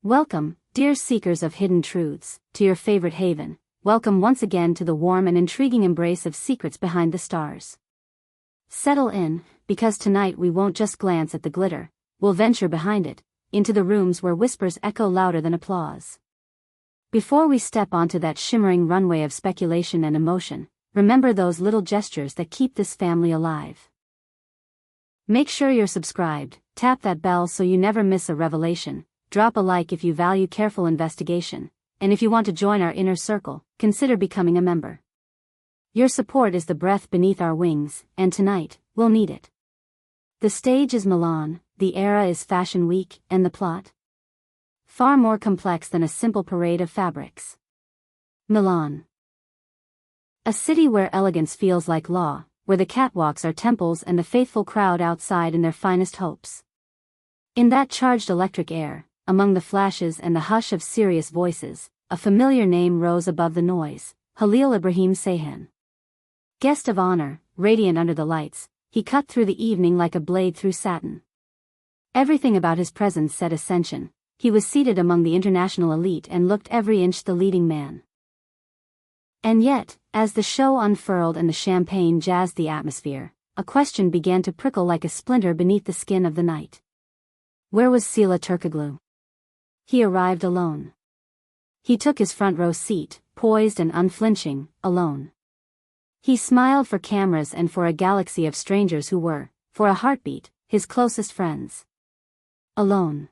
Welcome, dear seekers of hidden truths, to your favorite haven. Welcome once again to the warm and intriguing embrace of secrets behind the stars. Settle in, because tonight we won't just glance at the glitter, we'll venture behind it, into the rooms where whispers echo louder than applause. Before we step onto that shimmering runway of speculation and emotion, remember those little gestures that keep this family alive. Make sure you're subscribed, tap that bell so you never miss a revelation, drop a like if you value careful investigation, and if you want to join our inner circle, consider becoming a member. Your support is the breath beneath our wings, and tonight, we'll need it. The stage is Milan, the era is Fashion Week, and the plot? Far more complex than a simple parade of fabrics. Milan. A city where elegance feels like law, where the catwalks are temples and the faithful crowd outside in their finest hopes. In that charged electric air, among the flashes and the hush of serious voices, a familiar name rose above the noise, Halil Ibrahim Sayhan. Guest of honor, radiant under the lights, he cut through the evening like a blade through satin. Everything about his presence said ascension. He was seated among the international elite and looked every inch the leading man. And yet, as the show unfurled and the champagne jazzed the atmosphere, a question began to prickle like a splinter beneath the skin of the night. Where was Sila Turkoglu? He arrived alone. He took his front row seat, poised and unflinching, alone. He smiled for cameras and for a galaxy of strangers who were, for a heartbeat, his closest friends. Alone.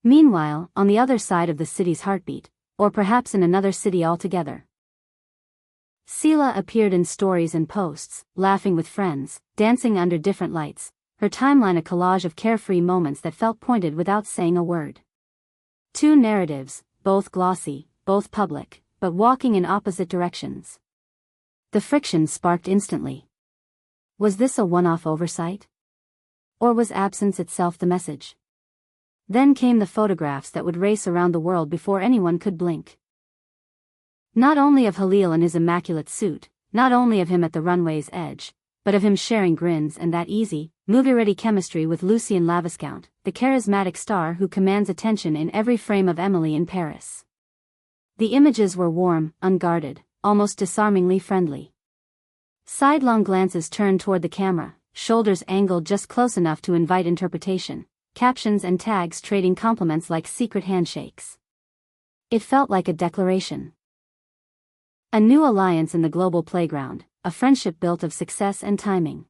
Meanwhile, on the other side of the city's heartbeat, or perhaps in another city altogether, Sila appeared in stories and posts, laughing with friends, dancing under different lights, her timeline a collage of carefree moments that felt pointed without saying a word. Two narratives, both glossy, both public, but walking in opposite directions. The friction sparked instantly. Was this a one-off oversight? Or was absence itself the message? Then came the photographs that would race around the world before anyone could blink. Not only of Halil in his immaculate suit, not only of him at the runway's edge, but of him sharing grins and that easy, movie-ready chemistry with Lucien Laviscount, the charismatic star who commands attention in every frame of Emily in Paris. The images were warm, unguarded, almost disarmingly friendly. Sidelong glances turned toward the camera, shoulders angled just close enough to invite interpretation, captions and tags trading compliments like secret handshakes. It felt like a declaration. A new alliance in the global playground, a friendship built of success and timing.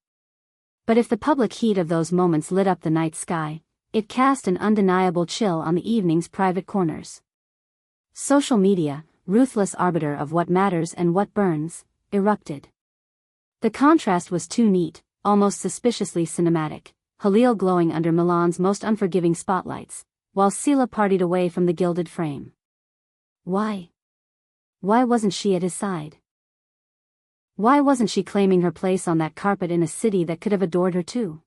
But if the public heat of those moments lit up the night sky, it cast an undeniable chill on the evening's private corners. Social media, ruthless arbiter of what matters and what burns, erupted. The contrast was too neat, almost suspiciously cinematic, Halil glowing under Milan's most unforgiving spotlights, while Sila partied away from the gilded frame. Why? Why wasn't she at his side? Why wasn't she claiming her place on that carpet in a city that could have adored her too?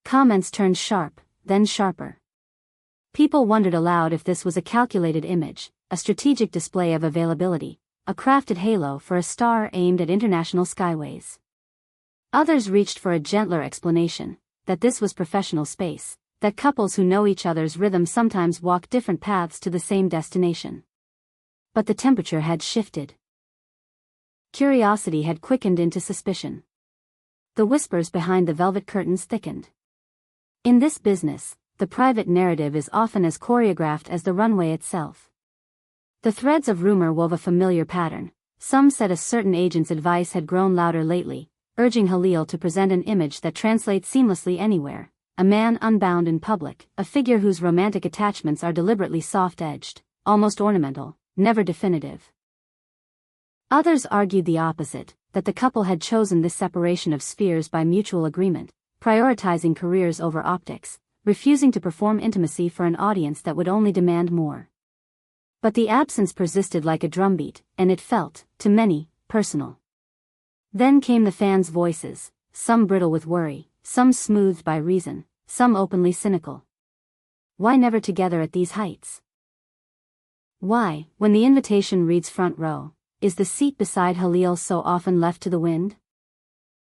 Comments turned sharp, then sharper. People wondered aloud if this was a calculated image, a strategic display of availability, a crafted halo for a star aimed at international skyways. Others reached for a gentler explanation, that this was professional space, that couples who know each other's rhythm sometimes walk different paths to the same destination. But the temperature had shifted. Curiosity had quickened into suspicion. The whispers behind the velvet curtains thickened. In this business, the private narrative is often as choreographed as the runway itself. The threads of rumor wove a familiar pattern. Some said a certain agent's advice had grown louder lately, urging Halil to present an image that translates seamlessly anywhere, a man unbound in public, a figure whose romantic attachments are deliberately soft-edged, almost ornamental, never definitive. Others argued the opposite, that the couple had chosen this separation of spheres by mutual agreement, prioritizing careers over optics, refusing to perform intimacy for an audience that would only demand more. But the absence persisted like a drumbeat, and it felt, to many, personal. Then came the fans' voices, some brittle with worry, some smoothed by reason, some openly cynical. Why never together at these heights? Why, when the invitation reads front row, is the seat beside Halil so often left to the wind?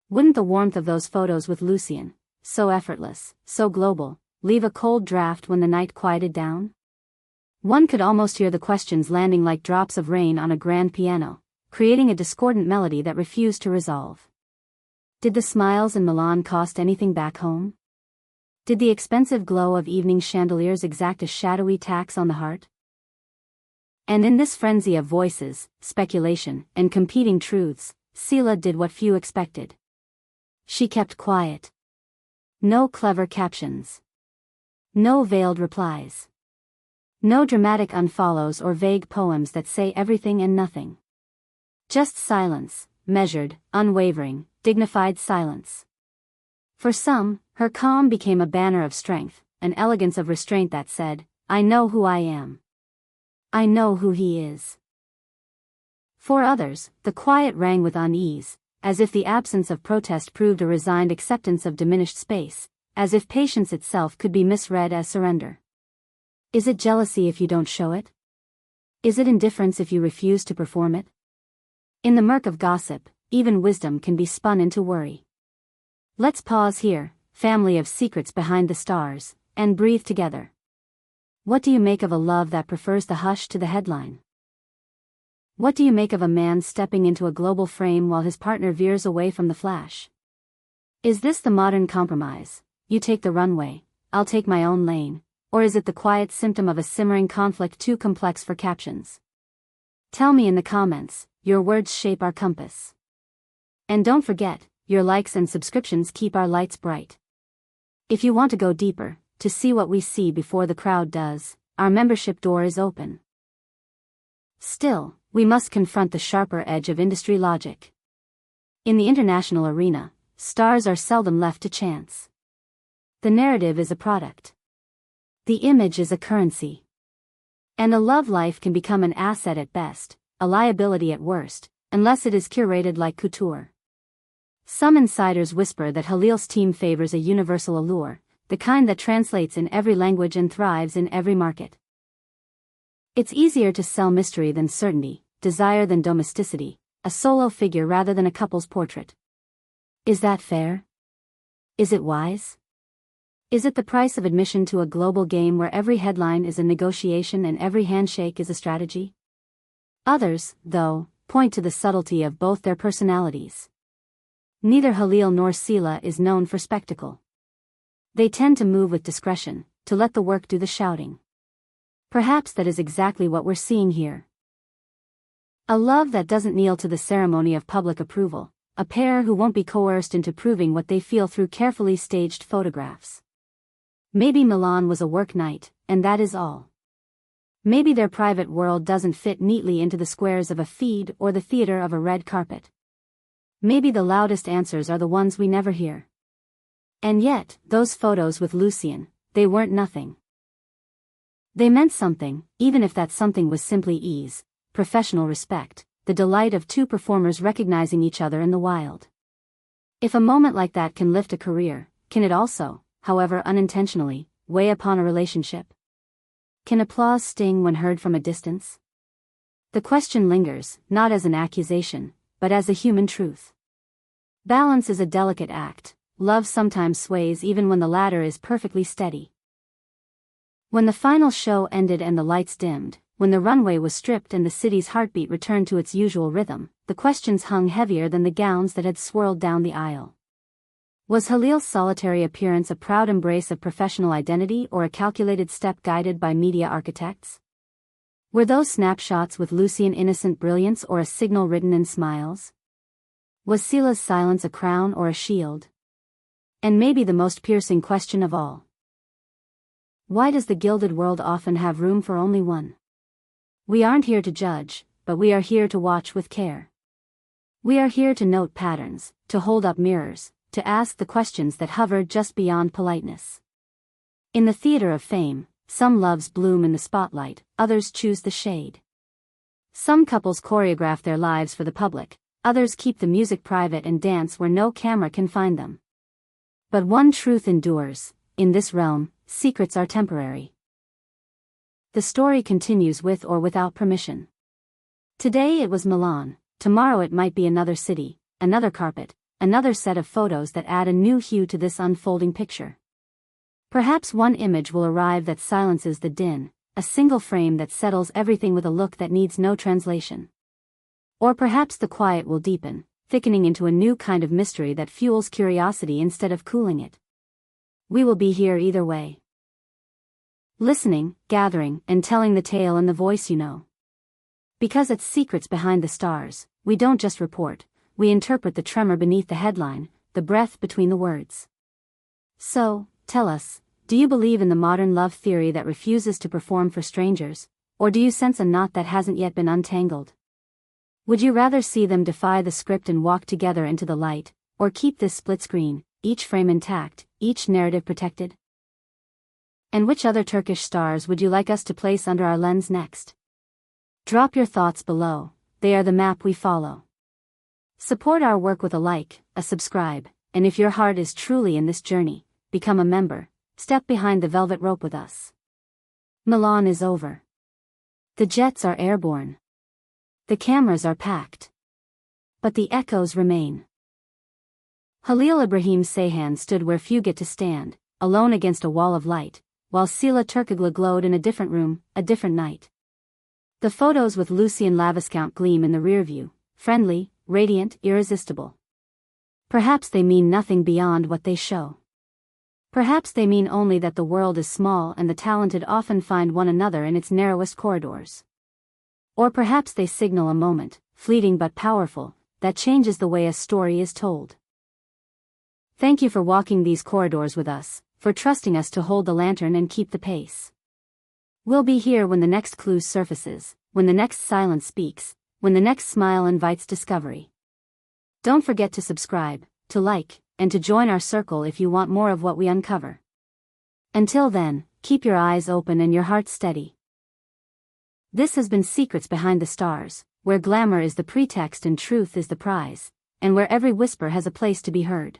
Wouldn't the warmth of those photos with Lucien, so effortless, so global, leave a cold draft when the night quieted down? One could almost hear the questions landing like drops of rain on a grand piano, creating a discordant melody that refused to resolve. Did the smiles in Milan cost anything back home? Did the expensive glow of evening chandeliers exact a shadowy tax on the heart? And in this frenzy of voices, speculation, and competing truths, Sila did what few expected. She kept quiet. No clever captions. No veiled replies. No dramatic unfollows or vague poems that say everything and nothing. Just silence, measured, unwavering, dignified silence. For some, her calm became a banner of strength, an elegance of restraint that said, "I know who I am. I know who he is." For others, the quiet rang with unease, as if the absence of protest proved a resigned acceptance of diminished space, as if patience itself could be misread as surrender. Is it jealousy if you don't show it? Is it indifference if you refuse to perform it? In the murk of gossip, even wisdom can be spun into worry. Let's pause here, family of secrets behind the stars, and breathe together. What do you make of a love that prefers the hush to the headline? What do you make of a man stepping into a global frame while his partner veers away from the flash? Is this the modern compromise? You take the runway, I'll take my own lane, or is it the quiet symptom of a simmering conflict too complex for captions? Tell me in the comments, your words shape our compass. And don't forget, your likes and subscriptions keep our lights bright. If you want to go deeper, to see what we see before the crowd does, our membership door is open. Still, we must confront the sharper edge of industry logic. In the international arena, stars are seldom left to chance. The narrative is a product. The image is a currency. And a love life can become an asset at best, a liability at worst, unless it is curated like couture. Some insiders whisper that Halil's team favors a universal allure, the kind that translates in every language and thrives in every market. It's easier to sell mystery than certainty, desire than domesticity, a solo figure rather than a couple's portrait. Is that fair? Is it wise? Is it the price of admission to a global game where every headline is a negotiation and every handshake is a strategy? Others, though, point to the subtlety of both their personalities. Neither Halil nor Sila is known for spectacle. They tend to move with discretion, to let the work do the shouting. Perhaps that is exactly what we're seeing here. A love that doesn't kneel to the ceremony of public approval, a pair who won't be coerced into proving what they feel through carefully staged photographs. Maybe Milan was a work night, and that is all. Maybe their private world doesn't fit neatly into the squares of a feed or the theater of a red carpet. Maybe the loudest answers are the ones we never hear. And yet, those photos with Lucian, they weren't nothing. They meant something, even if that something was simply ease, professional respect, the delight of two performers recognizing each other in the wild. If a moment like that can lift a career, can it also, however unintentionally, weigh upon a relationship? Can applause sting when heard from a distance? The question lingers, not as an accusation, but as a human truth. Balance is a delicate act. Love sometimes sways even when the latter is perfectly steady. When the final show ended and the lights dimmed, when the runway was stripped and the city's heartbeat returned to its usual rhythm, the questions hung heavier than the gowns that had swirled down the aisle. Was Halil's solitary appearance a proud embrace of professional identity or a calculated step guided by media architects? Were those snapshots with Lucian innocent brilliance or a signal written in smiles? Was Sila's silence a crown or a shield? And maybe the most piercing question of all. Why does the gilded world often have room for only one? We aren't here to judge, but we are here to watch with care. We are here to note patterns, to hold up mirrors, to ask the questions that hover just beyond politeness. In the theater of fame, some loves bloom in the spotlight, others choose the shade. Some couples choreograph their lives for the public, others keep the music private and dance where no camera can find them. But one truth endures: in this realm, secrets are temporary. The story continues with or without permission. Today it was Milan, tomorrow it might be another city, another carpet, another set of photos that add a new hue to this unfolding picture. Perhaps one image will arrive that silences the din, a single frame that settles everything with a look that needs no translation. Or perhaps the quiet will deepen, thickening into a new kind of mystery that fuels curiosity instead of cooling it. We will be here either way. Listening, gathering, and telling the tale in the voice you know. Because at Secrets Behind the Stars, we don't just report, we interpret the tremor beneath the headline, the breath between the words. So, tell us, do you believe in the modern love theory that refuses to perform for strangers, or do you sense a knot that hasn't yet been untangled? Would you rather see them defy the script and walk together into the light, or keep this split screen, each frame intact, each narrative protected? And which other Turkish stars would you like us to place under our lens next? Drop your thoughts below, they are the map we follow. Support our work with a like, a subscribe, and if your heart is truly in this journey, become a member, step behind the velvet rope with us. Milan is over. The jets are airborne. The cameras are packed. But the echoes remain. Halil Ibrahim Sayhan stood where few get to stand, alone against a wall of light, while Sila glowed in a different room, a different night. The photos with Lucian Laviscount gleam in the rear view, friendly, radiant, irresistible. Perhaps they mean nothing beyond what they show. Perhaps they mean only that the world is small and the talented often find one another in its narrowest corridors. Or perhaps they signal a moment, fleeting but powerful, that changes the way a story is told. Thank you for walking these corridors with us, for trusting us to hold the lantern and keep the pace. We'll be here when the next clue surfaces, when the next silence speaks, when the next smile invites discovery. Don't forget to subscribe, to like, and to join our circle if you want more of what we uncover. Until then, keep your eyes open and your heart steady. This has been Secrets Behind the Stars, where glamour is the pretext and truth is the prize, and where every whisper has a place to be heard.